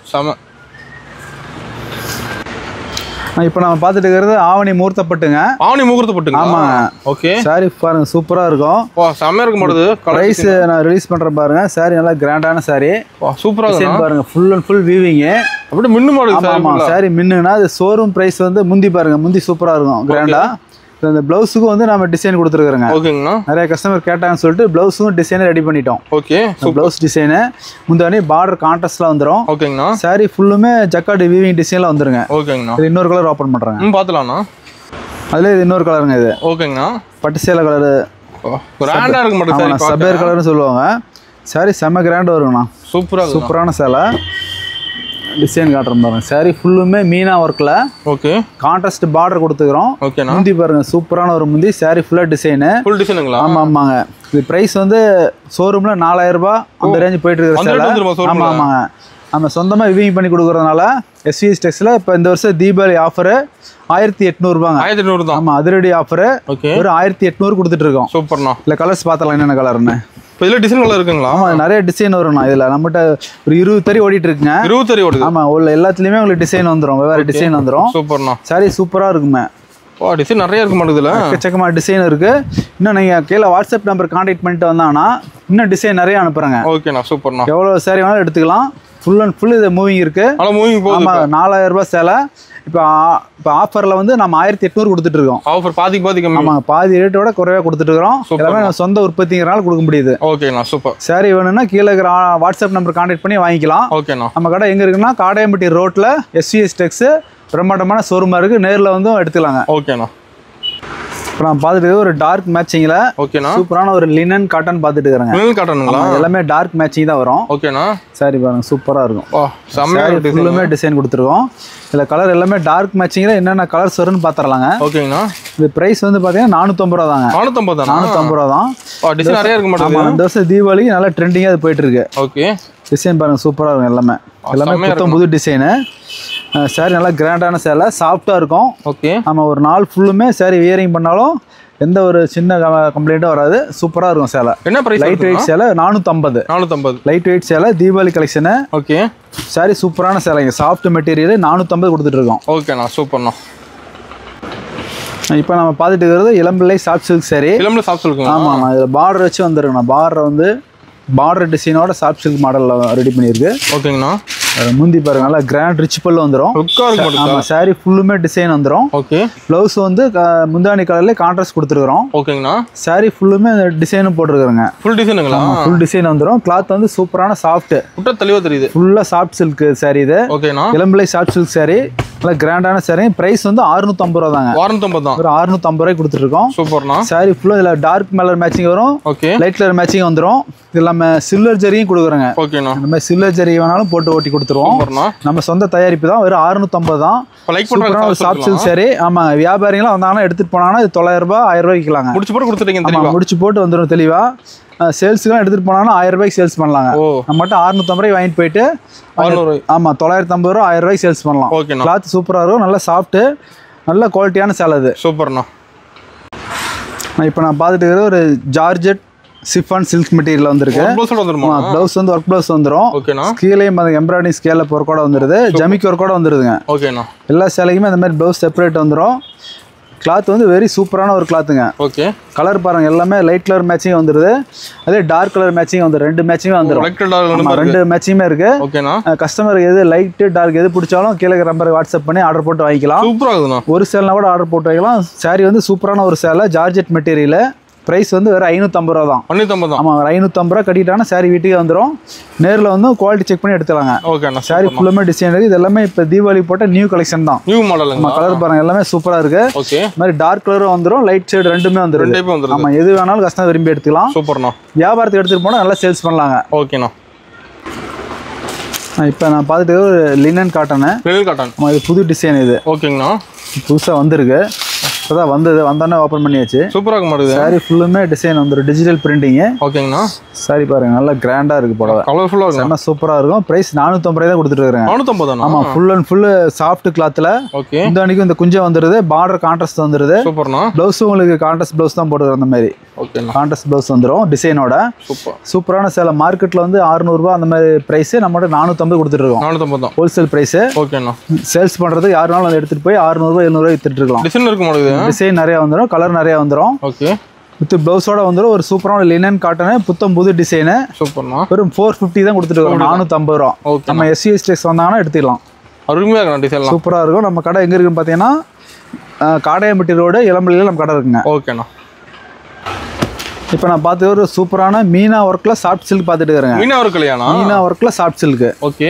இப்போ நம்ம பார்த்துட்டு இருக்கிறது ஆவணி முகூர்த்த பட்டுங்க. ஆவணி முகூர்த்த பட்டுங்க. ஆமாங்க. ஓகே. சாரி பாருங்க சூப்பரா இருக்கும். வா செமையா இருக்க மாட்டேது. பிரைஸ் நான் ரிலீஸ் பண்றேன் பாருங்க. சாரி நல்லா கிராண்டான சாரி. வா சூப்பரா இருக்கு பாருங்க. Full and full weaving. அப்படியே மின்னு மாடுது சாரி. ஆமா சாரி மின்னுனா அது ஷோரூம் பிரைஸ் வந்து முந்தி பாருங்க. முந்தி சூப்பரா இருக்கும் கிராண்டா. இந்த ப்ளவுஸுக்கு வந்து நம்ம டிசைன் கொடுத்துருக்குறோங்க. ஓகேங்கண்ணா. நிறைய கஸ்டமர் கேட்டாங்கன்னு சொல்லிட்டு ப்ளவுஸும் டிசைனை ரெடி பண்ணிட்டோம். ஓகே. ப்ளவுஸ் டிசைனு முந்தானி பார்டர் கான்ட்ராஸ்ட்ல வந்துடும். ஓகேங்கண்ணா. சாரி ஃபுல்லுமே ஜக்கார்டு வீவிங் டிசைன்ல வந்துருங்க. ஓகேங்கண்ணா. இது இன்னொரு கலர் ஓப்பன் பண்றாங்க. பாத்துலாம்ண்ணா. அதுல இது இன்னொரு கலருங்க. இது ஓகேங்கண்ணா. பட்டு சேலை கலர். கிராண்டா இருக்க மாட்டேங்குது. சபேர் கலர்னு சொல்லுவாங்க. சாரி செம்ம கிராண்ட் வருங்கண்ணா. சூப்பரான சேலை. டிசைன் காட்டுறோம் பாருங்க. சாரி ஃபுல்லுமே மீனா ஒர்க்ல. ஓகே. கான்ட்ராஸ்ட் பார்டர் கொடுத்துக்கிறோம். ஓகேண்ணா. முந்தி பாருங்க சூப்பரான ஒரு முந்தி. சாரி ஃபுல்லா டிசைனு. ஃபுல் டிசைனுங்களா? ஆமாங்க. இது பிரைஸ் வந்து ஷோரூம்ல 4000 ரூபாய் அந்த ரேஞ்ச் போயிட்டு இருக்கு சேலை. ஆமாங்க. நம்ம சொந்தமா விவிங் பண்ணி கொடுக்கறதுனால எஸ்விஎஸ் டெக்ஸ்ல இப்போ இந்த வருஷம் தீபாவளி ஆஃபர் 1800 ரூபாங்க. 1800 தான். ஆமா அதிரடி ஆஃபர். ஒரு 1800 கொடுத்துட்டு இருக்கோம். சூப்பர்ண்ணா. இல்ல கலர்ஸ் பார்த்தலாம் என்னென்ன கலர்னு. இதுல டிசைன் கலர் இருக்குங்களா? ஆமா நிறைய டிசைன் வரும்ண்ணா. இதுல நம்மகிட்ட ஒரு 20 தறி ஓடிட்டு இருக்குங்க. 20 தறி ஓடுது. ஆமா உள்ள எல்லாத்துலயுமே உங்களுக்கு டிசைன் வந்துரும். வேற டிசைன் வந்துரும். சூப்பர்ண்ணா. சாரி சூப்பரா இருக்குமே. ஓ டிசைன் நிறைய இருக்க மாட்டேங்குதுல. எக்கச்சக்கமான டிசைன் இருக்கு. இன்னும் நீங்க கீழே வாட்ஸ்அப் நம்பர் கான்டாக்ட் பண்ணிட்டு வந்தாங்கன்னா இன்னும் டிசைன் நிறைய அனுப்புறாங்க. ஓகேண்ணா சூப்பர்ண்ணா. எவ்வளவு சாரி வேணாலும் எடுத்துக்கலாம். ஃபுல் அண்ட் ஃபுல் இது மூவிங் இருக்கு. ஆமா 4000 ரூபாய் சேலை. இப்போ ஆஃபர்ல வந்து நம்ம 1800 கொடுத்துட்டு இருக்கோம். ஆஃபர் பாதி கம்மி. ஆமா பாதி ரேட்டோட குறைவா கொடுத்துட்டு இருக்கோம். எல்லாமே சொந்த உற்பத்திங்கிறனால கொடுக்க முடியுது. ஓகேண்ணா சூப்பர். சாரி வேணும்னா கீழே இருக்கிற வாட்ஸ்அப் நம்பர் கான்டாக்ட் பண்ணி வாங்கிக்கலாம். ஓகேண்ணா. நம்ம கடை எங்க இருக்குன்னா காடையம்பட்டி ரோட்ல எஸ்விஎஸ் டெக்ஸ் பிரம்மாண்டமான ஷோரூமா இருக்கு. நேரில் வந்து எடுத்துக்கலாங்க. ஓகேண்ணா. இப்போ நான் பார்த்துட்டு ஒரு டார்க் மேட்சிங்ல. ஓகேண்ணா. சூப்பரான ஒரு லினன் காட்டன் பார்த்துட்டு இருக்கிறேங்க. லினன் காட்டனுங்களா? எல்லாமே டார்க் மேட்சிங் தான் வரும். ஓகேண்ணா. சாரி பாருங்க சூப்பரா இருக்கும். செமையா ஃபுல்லுமே டிசைன் கொடுத்துருக்கோம். இதுல கலர் எல்லாமே டார்க் மேட்சிங்ல என்னென்ன கலர்ஸ் வரும்னு பாத்துறலாங்க. ஓகேங்கண்ணா. இது பிரைஸ் வந்து பாத்தீங்கன்னா 450 ரூபா தாங்க. 450 ரூபா தான். டிசைன் நிறைய இருக்க மாட்டேங்குது. இந்த வருஷம் தீபாவளி நல்லா ட்ரெண்டிங்கா அது போயிட்டு இருக்கு. ஓகே. டிசைன் பாருங்க சூப்பரா இருக்கும். எல்லாமே புது டிசைனு. சாரி நல்லா கிராண்டான சேலை. சாஃப்டா இருக்கும். ஓகே. நம்ம ஒரு நாள் ஃபுல்லுமே சாரி வியரிங் பண்ணாலும் எந்த ஒரு சின்ன கம்ப்ளைண்ட்டும் வராது. சூப்பரா இருக்கும் சேலை. என்ன பிரைஸ்? லைட் வெயிட் சேலை 450. லைட் வெயிட் சேலை தீபாவளி கலெக்ஷனு. ஓகே. சாரி சூப்பரான சேலைங்க. சாஃப்ட் மெட்டீரியல் 450 கொடுத்துட்டு இருக்கோம். ஓகேண்ணா சூப்பர்ண்ணா. இப்போ நம்ம பார்த்துட்டு இருக்கிறது இளம்பிள்ளை சாஃப்ட் சில்க் சாரி. இளம்பிள்ளை சாஃப்ட் சில்க். ஆமாம் இதில் பார்டர் வச்சு வந்துருங்கண்ணா. பார்டர் வந்து பார்டர் டிசைனோட சாஃப்ட் சில்க் மாடலில் ரெடி பண்ணியிருக்கு. ஓகேங்கண்ணா. முந்தி பாருங்க நல்லா கிராண்ட் ரிச் பல்லு வந்துடும். ஆமாம் சாரி ஃபுல்லுமே டிசைன் வந்துடும். ஓகே. ப்ளவுஸ் வந்து முந்தானி கலர்லேயே கான்ட்ராஸ்ட் கொடுத்துருக்குறோம். ஓகேங்கண்ணா. சாரி ஃபுல்லுமே டிசைனும் போட்டுருக்குறோங்க. ஃபுல் டிசைனுங்களா? ஃபுல் டிசைன் வந்துடும். கிளாத் வந்து சூப்பரான சாஃப்ட். புட்ட தெளிவாக தெரியுது. ஃபுல்லாக சாஃப்ட் சில்க் சாரி இது. ஓகேண்ணா. இளம்பிள்ளை சாஃப்ட் சில்க் சாரி. நல்லா கிராண்டான சாரி. பிரைஸ் வந்து 650 ரூபா தாங்க. 650 தான். ஒரு 650 ரூபாய்க்கு கொடுத்துருக்கோம். சூப்பர்ண்ணா. சாரி ஃபுல்லாக இதில் டார்க் கலர் மேட்சிங் வரும். ஓகே. லைட் கலர் மேட்சிங் வந்துடும். இது இல்லாமல் சில்வர் ஜரியும் கொடுக்குறோங்க. ஓகேண்ணா. இந்த மாதிரி சில்வர் ஜரி வேணாலும் போட்டு ஓட்டி கொடுத்துருவோம். நம்ம சொந்த தயாரிப்பு தான். வெறும் 650 தான். Soft silk sorry. ஆமா வியாபாரிகளாம் வந்தாங்கன்னா எடுத்துட்டு போனாங்கன்னா இது 900 ரூபாய் 1000 ரூபாய்க்கு விற்கலாங்க. முடிச்சு போட்டு கொடுத்துட்டீங்க. முடிச்சு போட்டு வந்துடும் தெளிவா. சேல்ஸுக்குலாம் எடுத்துட்டு போனாங்கன்னா 1000 ரூபாய்க்கு சேல்ஸ் பண்ணலாங்க. நம்மகிட்ட 650 ரூபாய் வாங்கிட்டு போயிட்டு ஆமா 950 ரூபா 1000 ரூபாய்க்கு சேல்ஸ் பண்ணலாம். கிளாத் சூப்பரா இருக்கும். நல்ல சாஃப்ட் நல்ல குவாலிட்டியான சேலை இது. சூப்பர்ண்ணா. இப்போ நான் பார்த்துட்டு இருக்கிற ஒரு ஜார்ஜெட் சிஃபான் சில்க் மெட்டீரியல் வந்திருக்கு. ப்ளவுஸ் வந்து ஒர்க் ப்ளவுஸ் வந்துடும். கீழேயும் எம்ப்ராய்டிங் ஸ்கேல ஒர்க்கோட வந்துருது. ஜமிக்கு ஒர்க்கோட வந்துருதுங்க. ஓகேண்ணா. எல்லா சேலைக்குமே அந்த மாதிரி ப்ளவுஸ் செப்பரேட் வந்துடும். கிளாத் வந்து வெரி சூப்பரான ஒரு கிளாத்துங்க. ஓகே. கலர் பாருங்க எல்லாமே லைட் கலர் மேட்சிங் வந்துருது. அதே டார்க் கலர் மேட்சிங் வந்துடும். 2 மேட்சிங் வந்துடும். 2 மேட்சிங்குமே இருக்கு. ஓகேண்ணா. கஸ்டமர் எது லைட் டார்க் எது பிடிச்சாலும் கீழே நம்பருக்கு வாட்ஸ்அப் பண்ணி ஆர்டர் போட்டு வாங்கிக்கலாம். சூப்பரா இருக்குண்ணா. ஒரு சேலைனா கூட ஆர்டர் போட்டு வைக்கலாம். சாரி வந்து சூப்பரான ஒரு சேலை. Georgette material. பிரைஸ் வந்து வேறு 550 ரூபா தான். 550 தான். ஆமாம் 550 ரூபா கட்டிட்டாங்கன்னா சாரி வீட்டுக்கு வந்துடும். நேரில் வந்து குவாலிட்டி செக் பண்ணி எடுத்துக்கலாங்க. ஓகேண்ணா. சாரி ஃபுல்லுமே டிசைன் இருக்குது. இது எல்லாமே இப்போ தீபாவளி போட்ட நியூ கலெக்ஷன் தான். New model. ஆமாம் கலர் பாருங்க எல்லாமே சூப்பராக இருக்கு. ஓகே. இந்த மாதிரி டார்க் கலரும் வந்துடும். லைட் ஷேட் ரெண்டுமே வந்துடும். ஆமாம் எது வேணாலும் கஸ்டமர் விரும்பி எடுத்துக்கலாம். சூப்பர்ண்ணா. வியாபாரத்துக்கு எடுத்துகிட்டு போனால் நல்லா சேல்ஸ் பண்ணலாங்க. ஓகேண்ணா. இப்போ நான் பார்த்துட்டு ஒரு லினன் காட்டனு. Linen cotton. ஆமாம் இது புது டிசைன் இது. ஓகேங்கண்ணா. புதுசாக வந்திருக்கு. இப்போதான் வந்தோடனே ஓப்பன் பண்ணியாச்சு. சூப்பராக மாட்டுது. சாரி ஃபுல்லுமே டிசைன் வந்துடும். Digital printing. ஓகேங்கண்ணா. சாரி பாருங்க நல்லா கிராண்டாக இருக்குது. புடவை கலர்ஃபுல்லாக இருக்கும். செம்ம சூப்பராக இருக்கும். ப்ரைஸ் 450 ரூபாய் தான் கொடுத்துட்டு இருக்கிறேன். 450 தானா? ஆமாம் ஃபுல் அண்ட் ஃபுல் சாஃப்ட் கிளாத்தில். ஓகே. இந்த அன்னைக்கு இந்த குஞ்சம் வந்துடுது. பார்டர் கான்ட்ராஸ்ட் வந்துடுது. சூப்பர்ண்ணா. ப்ளவுஸும் உங்களுக்கு கான்ட்ராஸ்ட் ப்ளவுஸ் தான் போட்டுக்கிறேன் அந்த மாதிரி. ஓகேண்ணா. கான்ட்ராஸ்ட் ப்ளவுஸ் வந்துடும் டிசைனோட. சூப்பரான சேலை. மார்க்கெட்டில் வந்து 600 ரூபா அந்த மாதிரி ப்ரைஸு, நம்மகிட்ட 450 கொடுத்துட்ருக்கோம். 450 தான் ஹோல்சேல் ப்ரைஸு. ஓகேண்ணா. சேல்ஸ் பண்ணுறதுக்கு யாருனாலும் அதை எடுத்துகிட்டு போய் 600 ரூபா 700 ரூபாய் வித்துட்டு இருக்கலாம். டிசைன் இருக்கும், டிசைன் நிறையா வந்துடும், கலர் நிறையா வந்துடும். ஓகே. வித் ப்ளவுஸோட வந்துடும். ஒரு சூப்பரான லினன் காட்டனு, புத்தம் புது டிசைனு. சூப்பர்ண்ணா. வெறும் 450 தான் கொடுத்துட்டு இருக்கோம். 450 ரூபா. நம்ம SCS டெக்ஸ் வந்தாங்கன்னா எடுத்துக்கலாம். அருமையாக இருக்கும் டிசைன், சூப்பராக இருக்கும். நம்ம கடை எங்கே இருக்குன்னு பார்த்தீங்கன்னா காடையம்பட்டி ரோடு, இளம்பள்ளியில் நம்ம கடை இருக்குங்க. ஓகேண்ணா. இப்போ நான் பார்த்து ஒரு சூப்பரான மீனா ஒர்க்கில் சாஃப்ட் சில்க் பார்த்துட்டு இருக்கிறேன். மீனா ஒர்க் இல்லையாண்ணா? மீனா ஒர்க்கில் சாஃப்ட் சில்க்கு. ஓகே.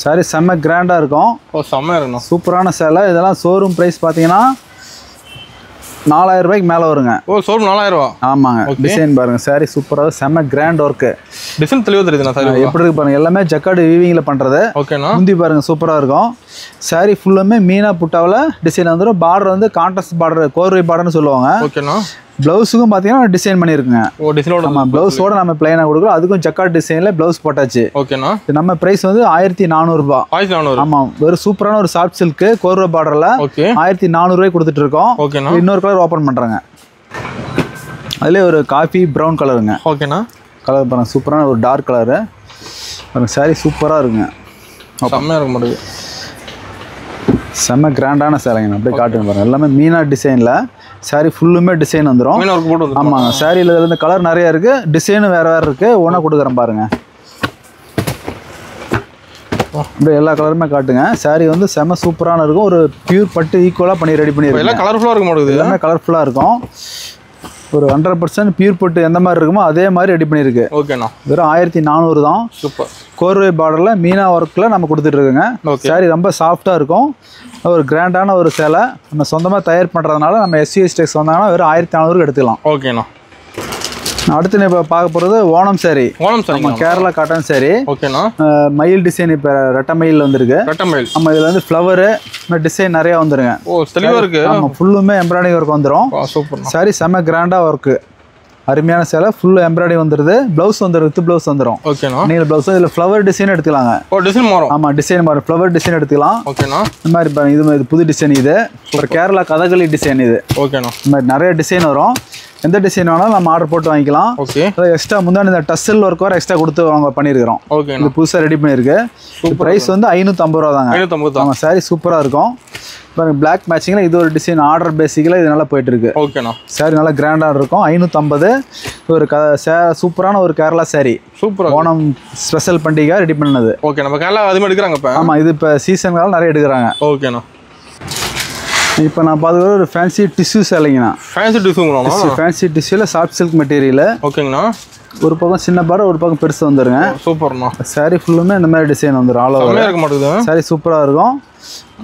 சாரி செம்ம கிராண்டாக இருக்கும். செம்மையாக இருக்கணும். சூப்பரான சேலை. இதெல்லாம் ஷோரூம் ப்ரைஸ் பார்த்தீங்கன்னா 4000 ரூபாய்க்கு மேலே வருங்க. ஷோரூம் 4000 ரூபா? ஆமாங்க. டிசைன் பாருங்க, சாரி சூப்பராக செம்ம கிராண்ட் ஒர்க்கு. டிசைன் தெளிவாக தெரியுதுண்ணா சார். எப்படி இருக்கு பாருங்க, எல்லாமே ஜக்கார்டு வீவிங்கில் பண்ணுறது. ஓகேண்ணா. முந்தி பாருங்க சூப்பராக இருக்கும். சாரி ஃபுல்லுமே மீனா புட்டாவில் டிசைன் வந்துடும். பார்டர் வந்து கான்ட்ராஸ்ட் பார்டர், கோர்வை பார்டர்னு சொல்லுவாங்க. ஓகேண்ணா. ப்ளவுஸுக்கும் பார்த்தீங்கன்னா டிசைன் பண்ணியிருக்குங்க. நம்ம ப்ளவுஸோட நம்ம பிளைனாக கொடுக்குறோம். அதுக்கும் ஜக்கார்ட் டிசைனில் ப்ளவுஸ் போட்டாச்சு. ஓகேண்ணா. நம்ம ப்ரைஸ் வந்து 1400 ரூபா. 1400. ஆமாம். வெறும் சூப்பரான ஒரு சாஃப்ட் சில்க்கு கோர்வை பார்டரில் 1400 ரூபாய் கொடுத்துட்டு இருக்கோம். ஓகேண்ணா. இன்னொரு கலர் ஓப்பன் பண்ணுறாங்க. அதுலேயே ஒரு காஃபி ப்ரௌன் கலருங்க. ஓகேண்ணா. கலர் பாருங்க, சூப்பரான ஒரு டார்க் கலரு பாருங்க. சாரி சூப்பராக இருக்குங்க. செம்மையாக இருக்க மாட்டேங்குது. செம்ம கிராண்டான சேலைங்க. அப்படியே காட்டுங்க பாருங்க. எல்லாமே மீனா டிசைனில் சாரி ஃபுல்லுமே டிசைன் வந்துடும். ஆமாங்க. சாரியில் இருந்து கலர் நிறையா இருக்குது, டிசைனும் வேறு வேறு இருக்குது. ஒன்றா கொடுக்குறேன் பாருங்கள். அப்படியே எல்லா கலருமே காட்டுங்க. சாரி வந்து செம்ம சூப்பரான இருக்கும். ஒரு பியூர் பட்டு ஈக்குவலாக பண்ணி ரெடி பண்ணியிருக்கோம். எல்லாம் கலர்ஃபுல்லாக இருக்க மாட்டேங்குது. எல்லாமே கலர்ஃபுல்லாக இருக்கும். ஒரு 100% பியூர் பட்டு எந்த மாதிரி இருக்குமோ அதே மாதிரி ரெடி பண்ணியிருக்கு. ஓகேண்ணா. வெறும் 1400 தான். சூப்பர். கோர்வை பார்டரில் மீனா ஒர்க்கில் நம்ம கொடுத்துட்ருக்குங்க. சாரி ரொம்ப சாஃப்டாக இருக்கும். ஒரு கிராண்டான ஒரு சேலை. நம்ம சொந்தமாக தயார் பண்ணுறதுனால நம்ம SCS டெக்ஸ் வந்தாங்கன்னா வெறும் 1400 எடுத்துக்கலாம். ஓகேண்ணா. அடுத்து இப்போ பார்க்க போகிறது ஓணம் சாரி. ஓணம் சாரி. நம்ம கேரளா காட்டன் சாரி. ஓகேண்ணா. மயில் டிசைன் இப்போ ரெட்டை மயில் வந்துருக்கு. ரெட்டை மயில். நம்ம இதில் வந்து ஃப்ளவரு டிசைன் நிறையா வந்துருங்க. தெளிவாக இருக்குது. நம்ம ஃபுல்லுமே எம்ப்ராய்டிங் ஒர்க் வந்துடும். சூப்பர். சாரி செம்ம கிராண்டாக ஒர்க்கு. அருமையான சேலை. ஃபுல் எம்ப்ராய்டிங் வந்துடுது. ப்ளவுஸ் வந்துடும், வித் ப்ளவுஸ் வந்துடும். ஓகேண்ணா. நீங்கள் ப்ளவுஸ் இதில் ஃப்ளவர் டிசைன் எடுத்துக்கலாங்க. டிசைன் மாறும். ஆமாம், டிசைன் மாறும். ஃப்ளவர் டிசைன் எடுத்துக்கலாம். ஓகேண்ணா. இந்த மாதிரி பாருங்க, இது புது டிசைன். இது ஒரு கேரளா கதகளி டிசைன். இது ஓகேண்ணா. இந்த மாதிரி நிறைய டிசைன் வரும். எந்த டிசைன் வேணாலும் நம்ம ஆர்டர் போட்டு வாங்கிக்கலாம். ஓகே. எக்ஸ்ட்ரா முன்னாடி இந்த டஸ்ஸல் ஒர்க் வர எக்ஸ்ட்ரா கொடுத்து வாங்க பண்ணியிருக்கிறோம். ஓகே. இது புதுசாக ரெடி பண்ணியிருக்கு. ப்ரைஸ் வந்து 550 ரூபா தாங்க. 550. ஆமாம். சாரி சூப்பராக இருக்கும். பாருங்க, பிளாக் மேட்சிங்கில் இது ஒரு டிசைன் ஆர்டர் பேசிக்கில் இது நல்லா போயிட்டு இருக்கு. ஓகேண்ணா. சாரி நல்லா கிராண்டாக இருக்கும். 550. ஒரு சூப்பரான ஒரு Kerala sorry. Super. Onam special பண்டிகை ரெடி பண்ணது. ஓகே. நம்ம கேரளா அதுமாதிரி எடுக்கிறாங்க இப்போ. ஆமாம், இது இப்போ சீசன்கால நிறைய எடுக்கிறாங்க. ஓகேண்ணா. இப்போ நான் பார்த்துக்கிற ஒரு ஃபேன்சி டிஷ்யூ சேலைங்கண்ணா. ஃபேன்சி டிஷ்யூங்களா? ஃபேன்சி டிஷ்யூவில் சாஃப்ட் சில்க் மெட்டீரியல். ஓகேங்கண்ணா. ஒரு பக்கம் சின்ன பார்டர், ஒரு பக்கம் பெருசு வந்துருங்க. சூப்பர்ண்ணா. சாரி ஃபுல்லுமே இந்த மாதிரி டிசைன் வந்துடும். ஆல் ஓவர் இருக்க மாட்டேங்குது. சாரி சூப்பராக இருக்கும்.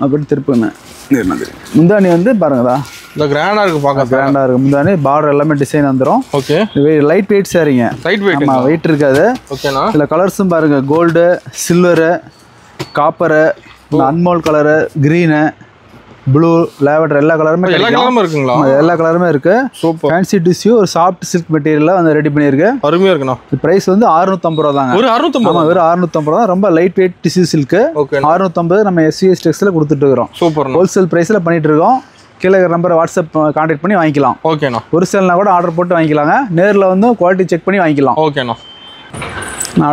அப்படி திருப்புங்க. முந்தானி வந்து பாருங்கதா, இந்த கிராண்டாக இருக்குது. பார்க்க கிராண்டாக இருக்குது. முந்தானி பார்டர் எல்லாமே டிசைன் வந்துடும். ஓகே. லைட் வெயிட் சாரிங்க. Light weight. ஆமாம், வெயிட் இருக்காது. ஓகேண்ணா. இதில் கலர்ஸும் பாருங்கள். Gold, silver, copper, Anmol colour, green, blue, lavender எல்லா கலருமே இருக்குங்களா? எல்லா கலருமே இருக்கு. சூப்பர். ஃபேன்சி டிஷ்யூ ஒரு சாஃப்ட் சில்க் மெட்டீரியல்ல வந்து ரெடி பண்ணியிருக்கு. அருமையா இருக்குண்ணா. பிரைஸ் வந்து 650 ரூபா தாங்க. ஒரு 650. ஆமா, வெறும் 650 தான். ரொம்ப லைட் வெயிட் டிஷ்யூ சில்க். 650 நம்ம SCS டெக்ஸ்ல கொடுத்துட்டு இருக்கிறோம். சூப்பர். ஹோல்சேல் பிரைஸ்ல பண்ணிட்டு இருக்கோம். கீழே நம்பர் வாட்ஸ்அப் கான்டாக்ட் பண்ணி வாங்கிக்கலாம். ஓகேண்ணா. ஒரு சேல்னா கூட ஆர்டர் போட்டு வாங்கிக்கலாங்க. நேரில் வந்து குவாலிட்டி செக் பண்ணி வாங்கிக்கலாம். ஓகேண்ணா.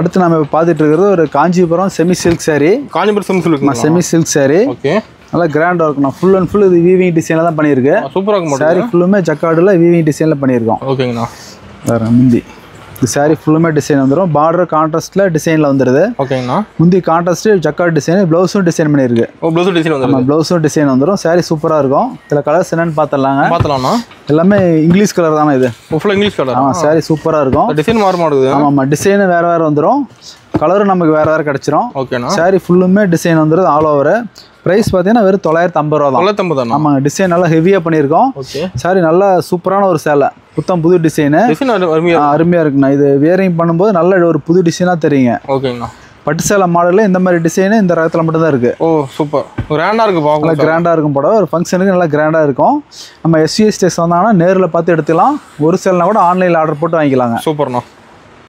அடுத்து நம்ம பார்த்துட்டு இருக்கிறது ஒரு Kanchipuram semi silk sorry. Kanchipuram semi silk sorry. Okay. நல்லா கிராண்டாக இருக்குண்ணா. ஃபுல் அண்ட் ஃபுல் இது வீவிங் டிசைனில் தான் பண்ணியிருக்கு. சூப்பராக இருக்கும். சாரி ஃபுல்லுமே ஜக்கார்டில் வீவிங் டிசைனில் பண்ணியிருக்கோம். ஓகேங்கண்ணா. வேறு முந்தி இந்த சாரி ஃபுல்லுமே டிசைன் வந்துடும். பார்டர் கான்ட்ராஸ்ட்டில் டிசைனில் வந்துடுது. ஓகேங்கண்ணா. முந்தி கான்ட்ராஸ்ட்டு ஜக்கார்ட் டிசைன். ப்ளவுஸும் டிசைன் பண்ணியிருக்கு. ப்ளவுஸும் டிசைன் வந்துடும். ஆமாம், ப்ளவுஸும் டிசைன் வந்துடும். சாரி சூப்பராக இருக்கும். இதில் கலர்ஸ் என்னென்னு பார்த்துடலாம்ண்ணா. எல்லாமே இங்கிலீஷ் கலர் தானே இது. ஃபுல்லாக இங்கிலீஷ் கலர். ஆமாம், சாரி சூப்பராக இருக்கும். டிசைன் மாற மாட்டேங்குது. ஆமாம், டிசைனு வேறு வந்துடும். கலரும் நமக்கு வேறு கிடச்சிரும். ஓகேண்ணா. சாரி ஃபுல்லுமே டிசைன் வந்துடுது. All over. ப்ரைஸ் பார்த்தீங்கன்னா வெறும் 950 ரூபா தான். 950. ஆமாங்க, டிசைன் நல்லா ஹெவியாக பண்ணியிருக்கோம். ஓகே. சாரி நல்லா சூப்பரான ஒரு சேலை. புத்தம் புது டிசைனு. அருமையாக இருக்குண்ணா. இது வியரிங் பண்ணும்போது நல்ல ஒரு புது டிசைனாக தெரியுங்க. ஓகேங்கண்ணா. பட்டு சேலை மாடலில் இந்த மாதிரி டிசைனு இந்த ரகத்தில் மட்டும்தான் இருக்குது. ஓ சூப்பர். கிராண்டாக இருக்குது. நல்லா கிராண்டாக இருக்கும். போட ஒரு ஃபங்க்ஷனுக்கு நல்லா கிராண்டாக இருக்கும். நம்ம SCS டெக்ஸ் வந்தாங்கன்னா நேரில் பார்த்து எடுத்துக்கலாம். ஒரு சேலைனா கூட ஆன்லைனில் ஆர்டர் போட்டு வாங்கிக்கலாங்க. சூப்பர்ண்ணா.